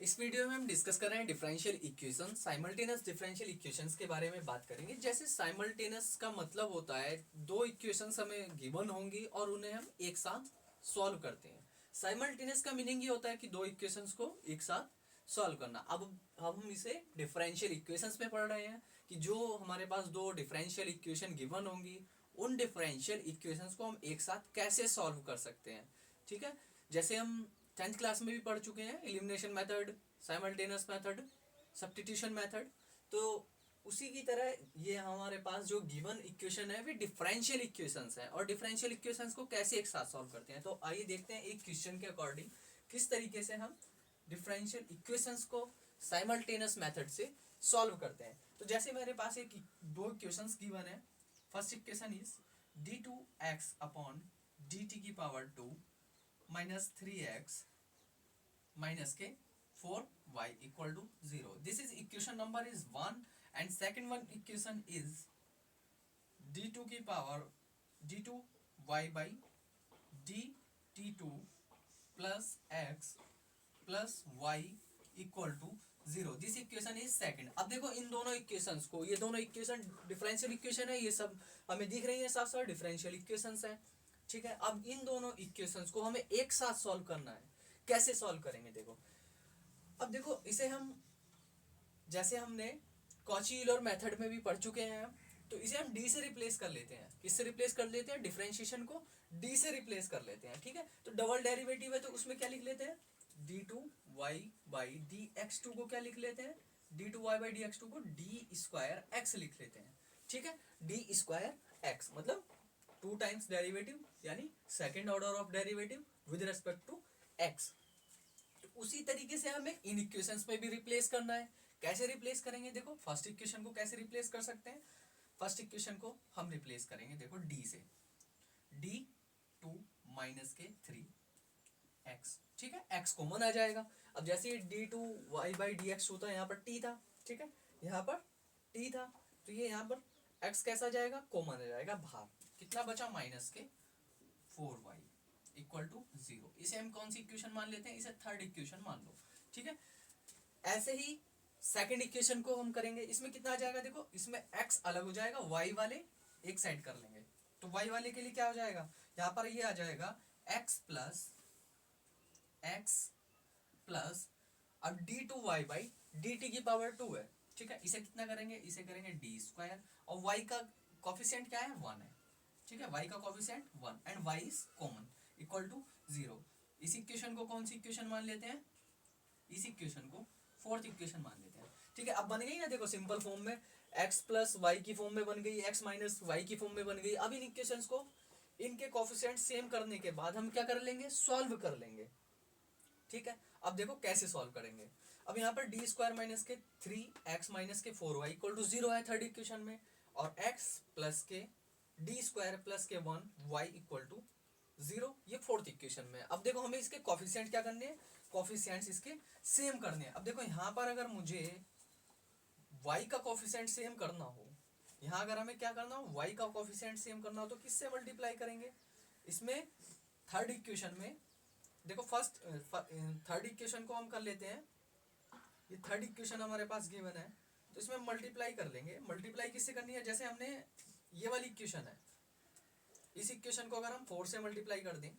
इस वीडियो में हम डिस्कस कर रहे हैं differential equation, simultaneous differential equations के बारे में बात करेंगे। जैसे साइमल्टेनियस का मतलब होता है दो इक्वेशंस हमें गिवन होंगी और उन्हें हम एक साथ सॉल्व करते हैं। साइमल्टेनियस का मीनिंग ये होता है कि दो इक्वेशंस को एक साथ सॉल्व करना। अब हम इसे डिफरेंशियल इक्वेशंस में पढ़ रहे हैं कि जो हमारे पास दो डिफरेंशियल इक्वेशन गिवन होंगी उन डिफरेंशियल इक्वेशंस को हम एक साथ कैसे सॉल्व कर सकते हैं। ठीक है, जैसे हम 10th क्लास में भी पढ़ चुके हैं elimination method, simultaneous method, substitution method. तो उसी की तरह ये हमारे पास जो गिवन इक्वेशन है वे डिफरेंशियल इक्वेशंस हैं और डिफरेंशियल इक्वेशंस को कैसे एक साथ सॉल्व करते हैं। तो आइए देखते हैं एक क्वेश्चन के अकॉर्डिंग किस तरीके से हम डिफरेंशियल इक्वेशंस को साइमल्टेनियस मेथड से सॉल्व करते हैं। तो जैसे मेरे पास एक दो इक्वेशंस गिवन है। First equation is d2x upon dt की पावर 2 माइनस 3x माइनस के 4y equal to 0। This is equation number is 1 and second one equation is d2 की power d2y by dt2 plus x plus y equal to 0। This equation is second. अब देखो इन दोनों equations को, ये दोनों equation differential equation है, ये सब हमें दिख रही है साफ साफ डिफरेंशियल इक्वेशंस है। ठीक है, अब इन दोनों इक्वेशंस को हमें एक साथ सॉल्व करना है। कैसे सॉल्व करेंगे देखो। अब देखो इसे हम, जैसे हमने कॉची यूलर मेथड में भी पढ़ चुके हैं, तो इसे हम डी से रिप्लेस कर लेते हैं। किससे रिप्लेस कर लेते हैं? डिफरेंशिएशन को डी से रिप्लेस कर लेते हैं। ठीक है, तो डबल डेरिवेटिव है तो उसमें क्या लिख लेते हैं? D two y by d x two को क्या लिख लेते हैं? D two y by d x two को डी स्क्वायर एक्स लिख लेते हैं। ठीक है, डी स्क्वायर एक्स मतलब टू टाइम्स डेरिवेटिव यानी second order of derivative with respect to x. तो उसी तरीके से हमें इन इक्वेशंस में भी रिप्लेस करना है। कैसे रिप्लेस करेंगे देखो, फर्स्ट इक्वेशन को कैसे रिप्लेस कर सकते हैं? फर्स्ट इक्वेशन को हम रिप्लेस करेंगे देखो डी से, डी टू माइनस के 3x। ठीक है, x कॉमन आ जाएगा। अब जैसे d two y by d x होता है, यहाँ पर t था। ठीक है, यहाँ पर t था तो ये यहाँ पर x कैसा जाएगा? कॉमन आ जाएगा बाहर। कितना बचा? माइनस के 4y इक्वल टू 0। इसे हम कौन सी इक्वेशन मान लेते हैं? इसे थर्ड इक्वेशन मान लो। ठीक है, ऐसे ही सेकंड इक्वेशन को हम करेंगे। इसमें कितना आ जाएगा देखो, इसमें x अलग हो जाएगा, y वाले एक साइड कर लेंगे। तो y वाले के लिए क्या हो जाएगा? यहाँ पर ये आ जाएगा x प्लस अब d two y by d t की पावर 2 है। ठीक है, इसे कितना करेंगे? इसे करेंगे डी स्क्वायर और y का कॉफिशिएंट क्या है? 1 है। ठीक है, y का coefficient 1 and y is common equal to 0। इस इक्वेशन को कौन सी इक्वेशन मान लेते हैं? इस इक्वेशन को फोर्थ इक्वेशन मान लेते हैं। ठीक है, अब बन गई ना देखो सिंपल फॉर्म में, x प्लस वाई की फॉर्म में बन गई, x माइनस वाई की फॉर्म में बन गई। अब इन इक्वेशंस को इनके कोफिशिएंट सेम करने के बाद हम क्या कर लेंगे? सॉल्व कर लेंगे। ठीक है, अब देखो कैसे सॉल्व करेंगे। अब यहाँ पर डी स्क्वायर माइनस के 3x माइनस के 4y इक्वल टू 0 है थर्ड इक्वेशन में, और x प्लस के डी स्क्वायर प्लस के 1y इक्वल टू 0 ये फोर्थ इक्वेशन में। अब देखो हमें इसके कोफिशिएंट क्या करने हैं? कोफिशिएंट्स इसके सेम करने हैं। अब देखो यहाँ पर अगर मुझे y का कोफिशिएंट सेम करना हो, यहाँ अगर हमें क्या करना हो? y का कोफिशिएंट सेम करना हो तो किससे मल्टीप्लाई करेंगे? इसमें थर्ड इक्वेशन में देखो, फर्स्ट थर्ड इक्वेशन को हम कर लेते हैं। ये थर्ड इक्वेशन हमारे पास गिवन है तो इसमें मल्टीप्लाई कर लेंगे। मल्टीप्लाई किससे करनी है? जैसे हमने ये वाली इक्वेशन है, इस इक्वेशन को अगर हम 4 से मल्टीप्लाई कर दें,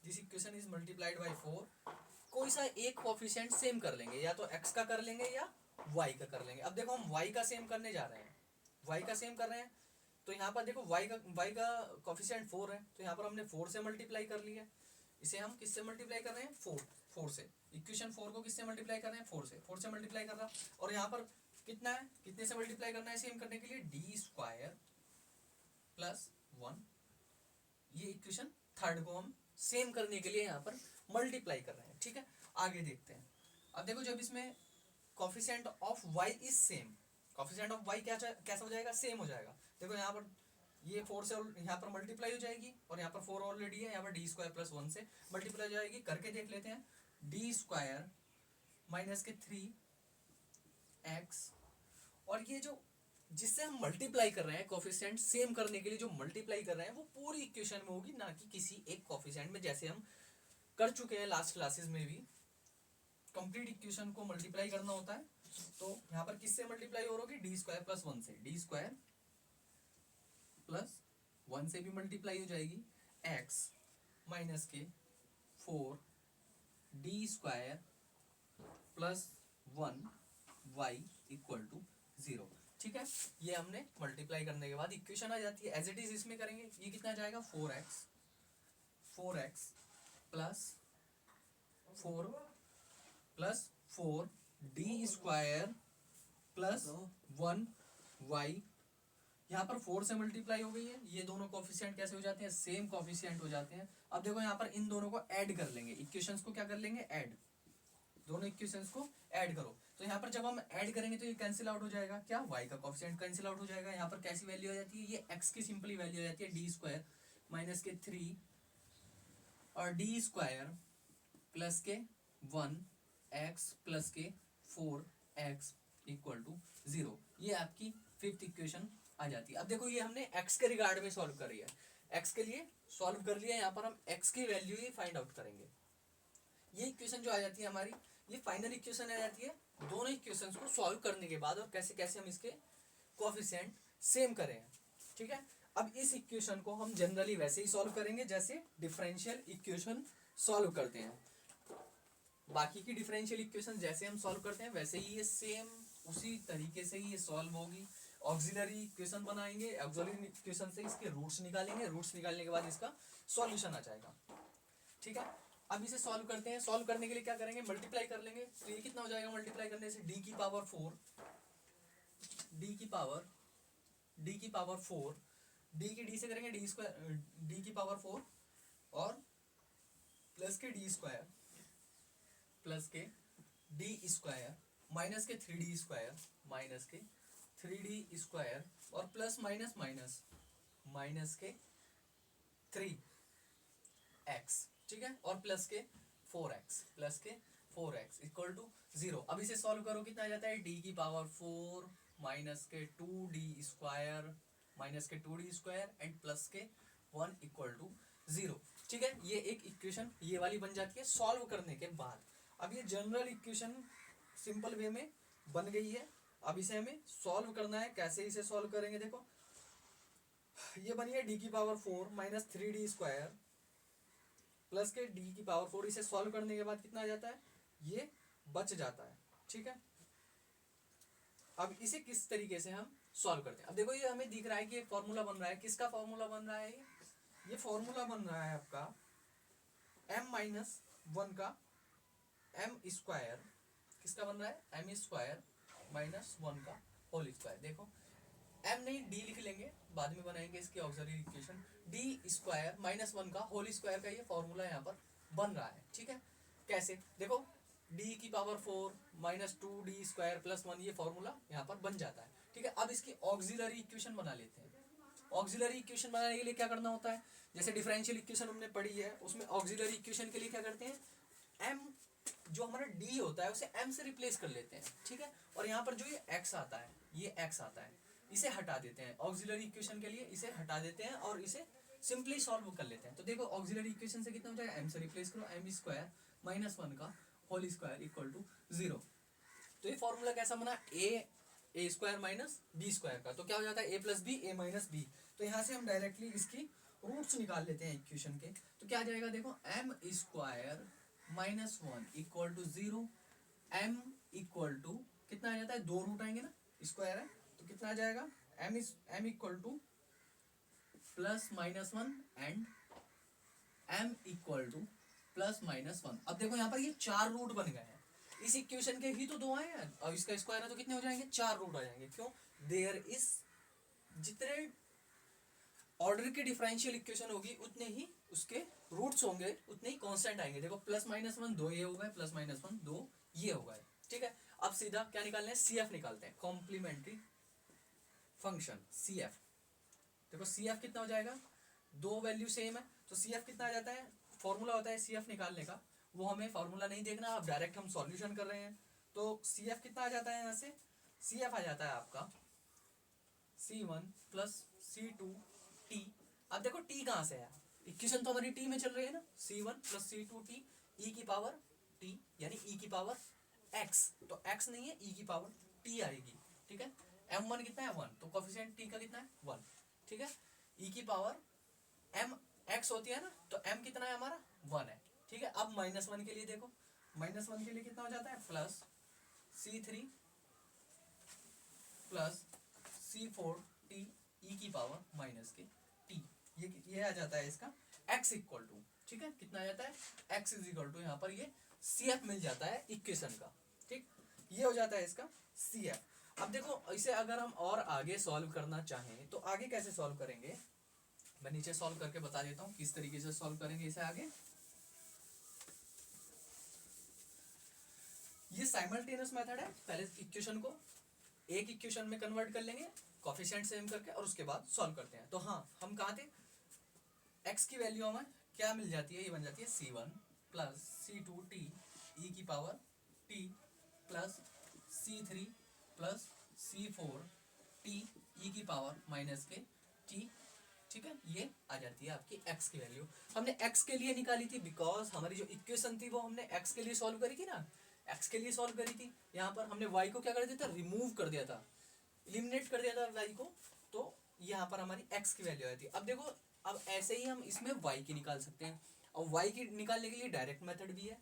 this equation is multiplied by 4, कोई सा एक कोफिशिएंट सेम कर लेंगे, या तो x का कर लेंगे या y का कर लेंगे। अब देखो हम y का सेम करने जा रहे हैं, y का सेम कर रहे हैं तो यहाँ पर देखो y का कोफिशिएंट 4 है तो यहाँ पर हमने 4 से मल्टीप्लाई कर लिया। इसे हम किससे मल्टीप्लाई कर रहे हैं? 4 से। इक्वेशन 4 को किससे मल्टीप्लाई कर रहे हैं? 4 से मल्टीप्लाई कर रहा। और यहाँ पर कितना है? कितने से मल्टीप्लाई करना है सेम करने के लिए? D square plus 1। ये इक्वेशन थर्ड को हम सेम करने के लिए यहाँ पर मल्टीप्लाई कर रहे हैं। ठीक है, आगे देखते हैं। अब देखो जब इसमें coefficient of y is same, coefficient of y क्या कैसा हो जाएगा? सेम हो जाएगा। देखो यहाँ पर ये 4 से यहाँ पर मल्टीप्लाई हो जाएगी और यहाँ पर 4 ऑलरेडी है, यहाँ पर डी स्क्वायर प्लस 1 से मल्टीप्लाई हो जाएगी। करके देख लेते हैं। डी स्क्वायर माइनस के 3x, और ये जो जिससे हम मल्टीप्लाई कर रहे हैं कोफिशिएंट सेम करने के लिए जो मल्टीप्लाई कर रहे हैं वो पूरी इक्वेशन में होगी, ना कि किसी एक कोफिशिएंट में। जैसे हम कर चुके हैं लास्ट क्लासेस में भी। कंप्लीट इक्वेशन को मल्टीप्लाई करना होता है, तो यहाँ पर किससे मल्टीप्लाई हो रही है, डी स्क्वायर प्लस 1 से, डी स्क्वायर प्लस 1 से भी मल्टीप्लाई हो जाएगी, एक्स माइनस के 4 d square plus 1 y equal to 0। ठीक है, ये हमने मल्टीप्लाई करने के बाद इक्वेशन आ जाती है। एज इट इज इसमें करेंगे, ये कितना जाएगा 4x plus 4 d square plus 1 y, यहाँ पर 4 से मल्टीप्लाई हो गई है, ये दोनों कोफिशिएंट कैसे हो जाते हैं, सेम कोफिशिएंट हो जाते हैं। अब देखो यहाँ पर इन दोनों को ऐड कर लेंगे, इक्वेशंस को क्या कर लेंगे, ऐड, दोनों इक्वेशंस को ऐड करो। तो यहाँ पर जब हम ऐड करेंगे तो ये कैंसिल आउट हो जाएगा, क्या, y का कोफिशिएंट कैंसिल आउट हो जाएगा। यहाँ पर कैसी वैल्यू आ जाती है, ये x की सिंपली वैल्यू आ जाती है डी स्क्वायर माइनस के 3 और डी स्क्वायर प्लस के 1 x प्लस के 4x इक्वल टू 0। ये आपकी फिफ्थ इक्वेशन आ जाती है। अब देखो ये हमने x के रिगार्ड में सॉल्व करी है, x के लिए सॉल्व कर लिया। यहाँ पर हम x की वैल्यू ही फाइंड आउट करेंगे। ये इक्वेशन जो आ जाती है हमारी, ये फाइनल इक्वेशन आ जाती है दोनों इक्वेशंस को सॉल्व करने के बाद, और कैसे कैसे हम इसके कोएफिशिएंट सेम करें। ठीक है, अब इस इक्वेशन को हम जनरली वैसे ही सॉल्व करेंगे जैसे डिफरेंशियल इक्वेशन सॉल्व करते हैं। बाकी की डिफरेंशियल इक्वेशन जैसे हम सॉल्व करते हैं वैसे ही ये सेम उसी तरीके से ही ये सॉल्व होगी। ऑक्सिलरी इक्वेशन बनाएंगे, ऑक्सिलरी इक्वेशन से इसके रूट्स निकालेंगे, रूट्स निकालने के बाद इसका सॉल्यूशन आ जाएगा। ठीक है, अब इसे सॉल्व करते हैं। सॉल्व करने के लिए क्या करेंगे, मल्टीप्लाई कर लेंगे। तो ये कितना हो जाएगा मल्टीप्लाई करने से, डी की पावर 4, डी की पावर 4, डी की डी से करेंगे डी स्क्वायर, डी की पावर 4 और प्लस के डी स्क्वायर प्लस के डी स्क्वायर माइनस के 3d स्क्वायर माइनस के 3d स्क्वायर और प्लस माइनस माइनस माइनस के 3x, ठीक है, और प्लस के 4x इक्वल टू 0। अब इसे सॉल्व करो, कितना आ जाता है, d की पावर 4 माइनस के 2d स्क्वायर माइनस के 2d स्क्वायर एंड प्लस के 1 इक्वल टू 0। ठीक है, ये एक इक्वेशन ये वाली बन जाती है सॉल्व करने के बाद। अब ये जनरल इक्वेशन सिंपल वे में बन गई है। अब इसे हमें सॉल्व करना है। कैसे इसे सॉल्व करेंगे, देखो ये बनी है डी की power 4 minus 3d square plus के डी की पावर 4। इसे सॉल्व करने के बाद कितना आ जाता है, ये बच जाता है। ठीक है, अब इसे किस तरीके से हम सॉल्व करते हैं। अब देखो ये हमें दिख रहा है कि एक फॉर्मूला बन रहा है। किसका फॉर्मूला बन रहा है, ये फॉर्मूला बन रहा है आपका m-1 का m स्क्वायर, किसका बन रहा है, m स्क्वायर माइनस 1 का होल स्क्वायर। देखो m नहीं d लिख लेंगे, बाद में बनाएंगे इसकी auxiliary equation. d square minus 1 का होल स्क्वायर का ये फॉर्मूला यहाँ पर बन रहा है। ठीक है, कैसे, देखो d की power 4 minus 2d square plus 1 ये फॉर्मूला यहाँ पर बन जाता है। ठीक है, अब इसकी ऑक्सिलरी इक्वेशन बना लेते हैं। ऑक्सिलरी इक्वेशन बनाने के लिए क्या करना होता है, जैसे डिफरेंशियल इक्वेशन हमने पढ़ी है उसमें ऑक्सिलरी इक्वेशन के लिए क्या करते हैं, m जो हमारा d होता है उसे m से रिप्लेस कर लेते हैं। ठीक है, और यहाँ पर जो ये x आता है, ये x आता है, इसे हटा देते हैं। ऑक्सिलरी इक्वेशन के लिए इसे हटा देते हैं और इसे सिंपली सॉल्व कर लेते हैं। तो देखो ऑक्सिलरी इक्वेशन से कितना हो जाएगा, m से रिप्लेस करो, m स्क्वायर माइनस 1 का होल स्क्वायर इक्वल टू 0। तो ये फॉर्मूला कैसा बना, a square minus b square का। तो क्या हो जाता है, a plus b a minus b. तो यहाँ से हम डायरेक्टली इसकी रूट्स निकाल लेते हैं इक्वेशन के। तो क्या आ जाएगा, देखो m square minus 1 equal to 0, m equal to कितना आ जाता है, 2 रूट आएंगे ना, स्क्वायर है तो कितना आ जाएगा, m equal two plus minus 1 and m equal two plus minus 1। अब देखो यहाँ पर ये 4 रूट बन गए हैं। इस इक्वेशन के ही तो 2 आए हैं और इसका स्क्वायर है तो कितने हो जाएंगे, 4 रूट आ जाएंगे। क्यों, देयर इज, जितने ऑर्डर की डिफरेंशियल इक्वेशन होगी उतने ही उसके रूट्स होंगे, उतने ही कांस्टेंट आएंगे। देखो प्लस माइनस 1 2 ये हो गए, प्लस माइनस 1 2 ये हो गए। ठीक है, अब सीधा क्या निकालना है, CF निकालते हैं, कॉम्प्लीमेंट्री फंक्शन CF। देखो CF कितना हो जाएगा, 2 वैल्यू सेम है तो CF कितना आ जाता है, फॉर्मूला होता है CF निकालने का, वो हमें फॉर्मूला नहीं देखना, अब डायरेक्ट हम सॉल्यूशन कर रहे हैं। तो CF कितना आ जाता है, यहाँ से CF आ जाता है आपका C1 प्लस C2 T। अब देखो T कहाँ से है, इक्वेशन तो हमारी टी में चल रही है ना, c1 plus c2 T E की पावर टी, यानी ई की पावर x, तो x नहीं है ई की पावर टी आएगी, ठीक है। m1 कितना है 1, तो कोफिशिएंट टी का कितना है 1, ठीक है। ई की पावर m x होती है ना, तो m कितना है हमारा 1 है, ठीक है। अब -1 के लिए देखो, -1 के लिए कितना हो जाता है plus c3 plus c4 T E की पावर माइनस के टी, ये आ जाता है इसका x इक्वल टू, ठीक है, कितना आ जाता है x इज इक्वल टू, यहाँ पर ये CF मिल जाता है इक्वेशन का, ठीक, ये हो जाता है इसका CF। अब देखो इसे अगर हम और आगे सॉल्व करना चाहें तो आगे कैसे सॉल्व करेंगे, मैं नीचे सॉल्व करके बता देता हूँ किस तरीके से सॉल्व करेंगे इसे आगे। ये साइमल्टेनियस मेथड है, पहले इक्वेशन को एक इक्वेशन में कन्वर्ट कर लेंगे कोफिशिएंट सेम करके और उसके बाद सॉल्व करते हैं। तो हाँ, हम कहाँ थे, x की वैल्यू हमें क्या मिल जाती है, ये बन जाती है c1 plus c2 T E की power t plus c3 plus c4 T E की पावर माइनस के t, ठीक है। ये आ जाती है आपकी x की वैल्यू। हमने x के लिए निकाली थी बिकॉज हमारी जो इक्वेशन थी वो हमने x के लिए सॉल्व करी थी ना, x के लिए सॉल्व करी थी। यहाँ पर हमने y को क्या कर दिया था, रिमूव कर दिया था, एलिमिनेट कर दिया था y को, तो यहाँ पर हमारी x की वैल्यू आई थी। अब देखो, अब ऐसे ही हम इसमें y की निकाल सकते हैं, और y की निकालने के लिए डायरेक्ट मेथड भी है,